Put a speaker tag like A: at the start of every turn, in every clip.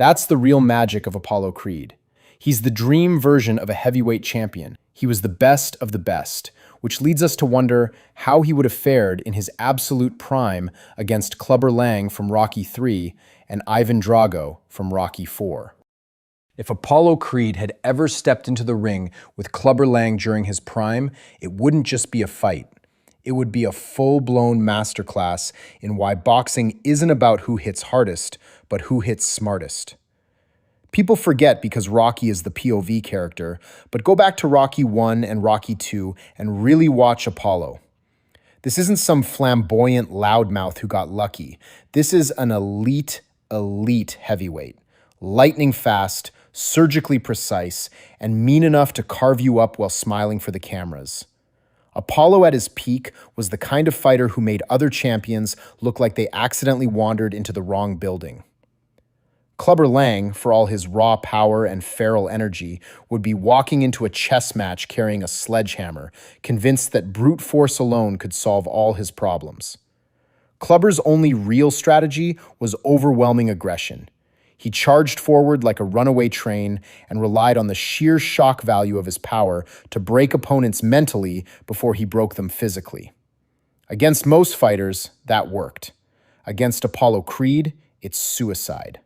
A: That's the real magic of Apollo Creed. He's the dream version of a heavyweight champion. He was the best of the best, which leads us to wonder how he would have fared in his absolute prime against Clubber Lang from Rocky III and Ivan Drago from Rocky IV. If Apollo Creed had ever stepped into the ring with Clubber Lang during his prime, it wouldn't just be a fight. It would be a full-blown masterclass in why boxing isn't about who hits hardest, but who hits smartest. People forget because Rocky is the POV character, but go back to Rocky I and Rocky II and really watch Apollo. This isn't some flamboyant loudmouth who got lucky. This is an elite heavyweight. Lightning fast, surgically precise, and mean enough to carve you up while smiling for the cameras. Apollo at his peak was the kind of fighter who made other champions look like they accidentally wandered into the wrong building. Clubber Lang, for all his raw power and feral energy, would be walking into a chess match carrying a sledgehammer, convinced that brute force alone could solve all his problems. Clubber's only real strategy was overwhelming aggression. He charged forward like a runaway train and relied on the sheer shock value of his power to break opponents mentally before he broke them physically. Against most fighters, that worked. Against Apollo Creed, it's suicide.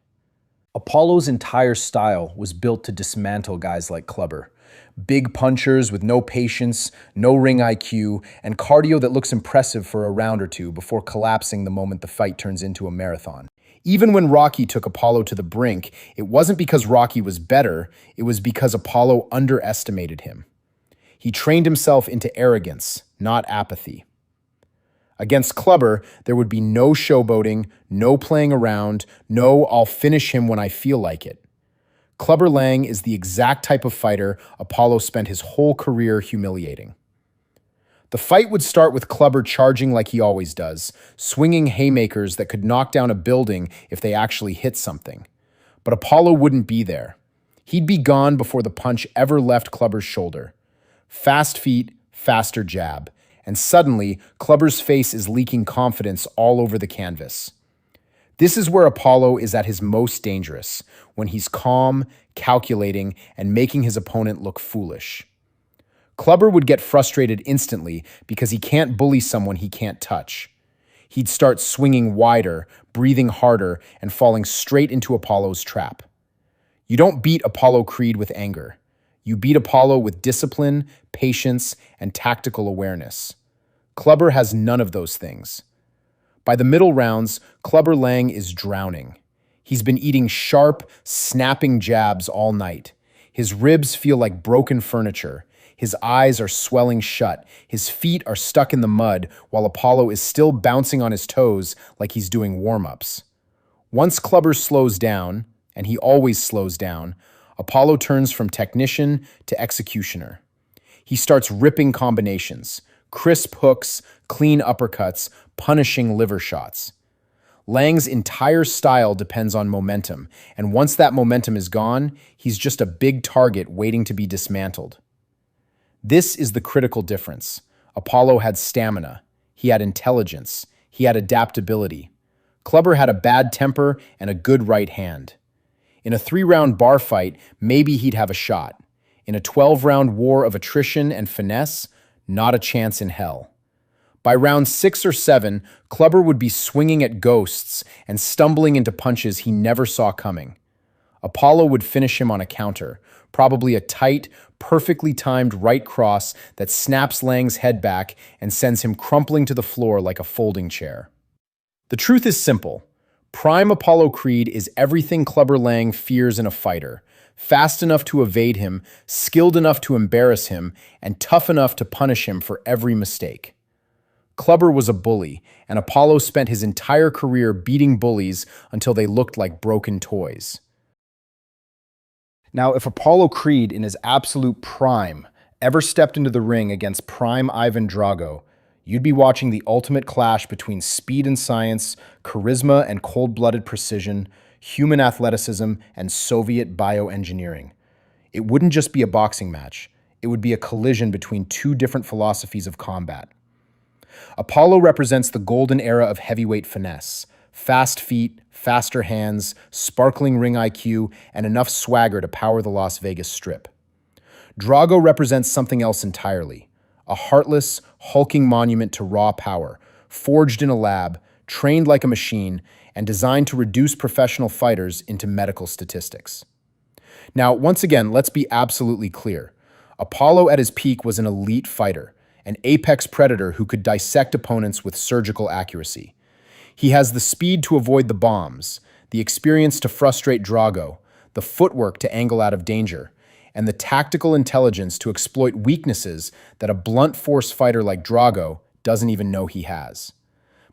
A: Apollo's entire style was built to dismantle guys like Clubber. Big punchers with no patience, no ring IQ, and cardio that looks impressive for a round or two before collapsing the moment the fight turns into a marathon. Even when Rocky took Apollo to the brink, it wasn't because Rocky was better, it was because Apollo underestimated him. He trained himself into arrogance, not apathy. Against Clubber, there would be no showboating, no playing around, no "I'll finish him when I feel like it." Clubber Lang is the exact type of fighter Apollo spent his whole career humiliating. The fight would start with Clubber charging like he always does, swinging haymakers that could knock down a building if they actually hit something. But Apollo wouldn't be there. He'd be gone before the punch ever left Clubber's shoulder. Fast feet, faster jab. And suddenly, Clubber's face is leaking confidence all over the canvas. This is where Apollo is at his most dangerous, when he's calm, calculating, and making his opponent look foolish. Clubber would get frustrated instantly because he can't bully someone he can't touch. He'd start swinging wider, breathing harder, and falling straight into Apollo's trap. You don't beat Apollo Creed with anger. You beat Apollo with discipline, patience, and tactical awareness. Clubber has none of those things. By the middle rounds, Clubber Lang is drowning. He's been eating sharp, snapping jabs all night. His ribs feel like broken furniture. His eyes are swelling shut. His feet are stuck in the mud while Apollo is still bouncing on his toes like he's doing warm-ups. Once Clubber slows down, and he always slows down, Apollo turns from technician to executioner. He starts ripping combinations, crisp hooks, clean uppercuts, punishing liver shots. Lang's entire style depends on momentum, and once that momentum is gone, he's just a big target waiting to be dismantled. This is the critical difference. Apollo had stamina, he had intelligence, he had adaptability. Clubber had a bad temper and a good right hand. In a 3-round bar fight, maybe he'd have a shot. In a 12-round war of attrition and finesse, not a chance in hell. By round 6 or 7, Clubber would be swinging at ghosts and stumbling into punches he never saw coming. Apollo would finish him on a counter, probably a tight, perfectly timed right cross that snaps Lang's head back and sends him crumpling to the floor like a folding chair. The truth is simple. Prime Apollo Creed is everything Clubber Lang fears in a fighter. Fast enough to evade him, skilled enough to embarrass him, and tough enough to punish him for every mistake. Clubber was a bully, and Apollo spent his entire career beating bullies until they looked like broken toys. Now, if Apollo Creed in his absolute prime ever stepped into the ring against prime Ivan Drago, you'd be watching the ultimate clash between speed and science, charisma and cold-blooded precision, human athleticism, and Soviet bioengineering. It wouldn't just be a boxing match. It would be a collision between two different philosophies of combat. Apollo represents the golden era of heavyweight finesse, Fast feet, faster hands, sparkling ring IQ, and enough swagger to power the Las Vegas Strip. Drago represents something else entirely, a heartless, hulking monument to raw power, forged in a lab, trained like a machine, and designed to reduce professional fighters into medical statistics. Now, once again, let's be absolutely clear. Apollo at his peak was an elite fighter, an apex predator who could dissect opponents with surgical accuracy. He has the speed to avoid the bombs, the experience to frustrate Drago, the footwork to angle out of danger, and the tactical intelligence to exploit weaknesses that a blunt force fighter like Drago doesn't even know he has.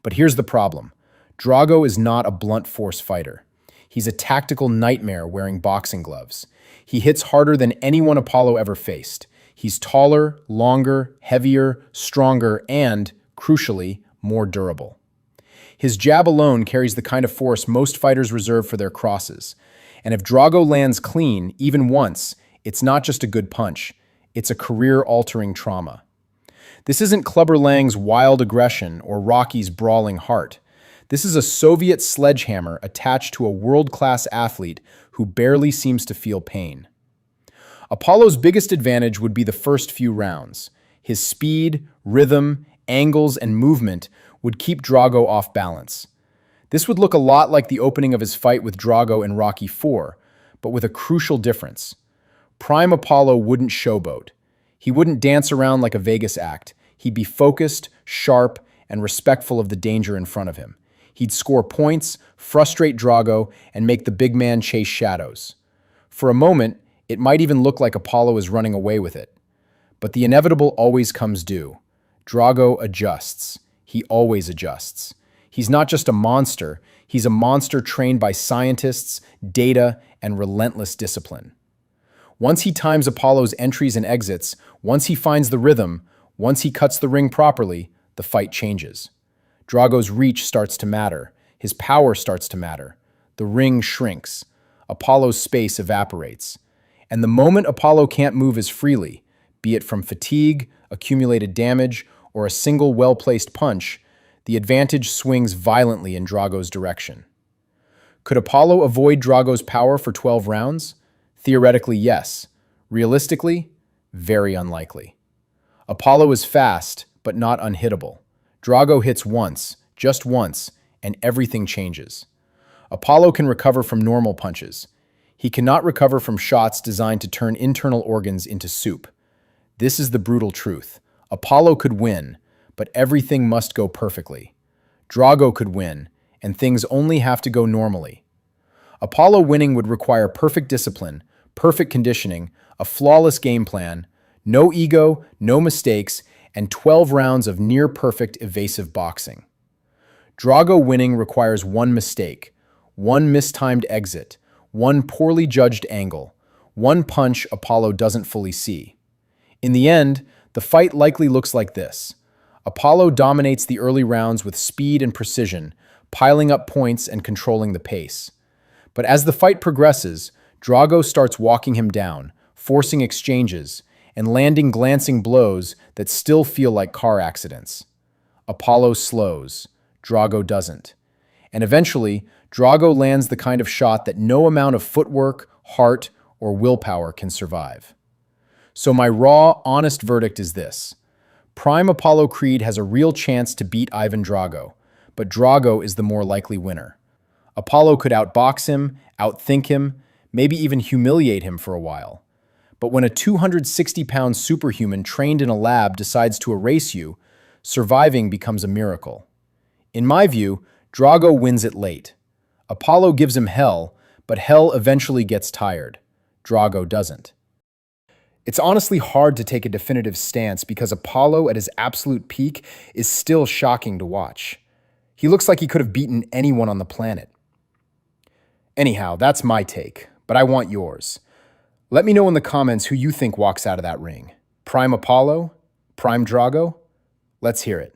A: But here's the problem. Drago is not a blunt force fighter. He's a tactical nightmare wearing boxing gloves. He hits harder than anyone Apollo ever faced. He's taller, longer, heavier, stronger, and, crucially, more durable. His jab alone carries the kind of force most fighters reserve for their crosses. And if Drago lands clean, even once, it's not just a good punch, it's a career-altering trauma. This isn't Clubber Lang's wild aggression or Rocky's brawling heart. This is a Soviet sledgehammer attached to a world-class athlete who barely seems to feel pain. Apollo's biggest advantage would be the first few rounds. His speed, rhythm, angles, and movement would keep Drago off balance. This would look a lot like the opening of his fight with Drago in Rocky IV, but with a crucial difference. Prime Apollo wouldn't showboat. He wouldn't dance around like a Vegas act. He'd be focused, sharp, and respectful of the danger in front of him. He'd score points, frustrate Drago, and make the big man chase shadows. For a moment, it might even look like Apollo is running away with it. But the inevitable always comes due. Drago adjusts. He always adjusts. He's not just a monster, he's a monster trained by scientists, data, and relentless discipline. Once he times Apollo's entries and exits, once he finds the rhythm, once he cuts the ring properly, the fight changes. Drago's reach starts to matter. His power starts to matter. The ring shrinks. Apollo's space evaporates. And the moment Apollo can't move as freely, be it from fatigue, accumulated damage, or a single well-placed punch, the advantage swings violently in Drago's direction. Could Apollo avoid Drago's power for 12 rounds? Theoretically, yes. Realistically, very unlikely. Apollo is fast, but not unhittable. Drago hits once, just once, and everything changes. Apollo can recover from normal punches. He cannot recover from shots designed to turn internal organs into soup. This is the brutal truth. Apollo could win, but everything must go perfectly. Drago could win, and things only have to go normally. Apollo winning would require perfect discipline, perfect conditioning, a flawless game plan, no ego, no mistakes, and 12 rounds of near-perfect evasive boxing. Drago winning requires one mistake, one mistimed exit, one poorly judged angle, one punch Apollo doesn't fully see. In the end, the fight likely looks like this. Apollo dominates the early rounds with speed and precision, piling up points and controlling the pace. But as the fight progresses, Drago starts walking him down, forcing exchanges, and landing glancing blows that still feel like car accidents. Apollo slows, Drago doesn't. And eventually, Drago lands the kind of shot that no amount of footwork, heart, or willpower can survive. So my raw, honest verdict is this. Prime Apollo Creed has a real chance to beat Ivan Drago, but Drago is the more likely winner. Apollo could outbox him, outthink him, maybe even humiliate him for a while. But when a 260-pound superhuman trained in a lab decides to erase you, surviving becomes a miracle. In my view, Drago wins it late. Apollo gives him hell, but hell eventually gets tired. Drago doesn't. It's honestly hard to take a definitive stance because Apollo at his absolute peak is still shocking to watch. He looks like he could have beaten anyone on the planet. Anyhow, that's my take, but I want yours. Let me know in the comments who you think walks out of that ring. Prime Apollo? Prime Drago? Let's hear it.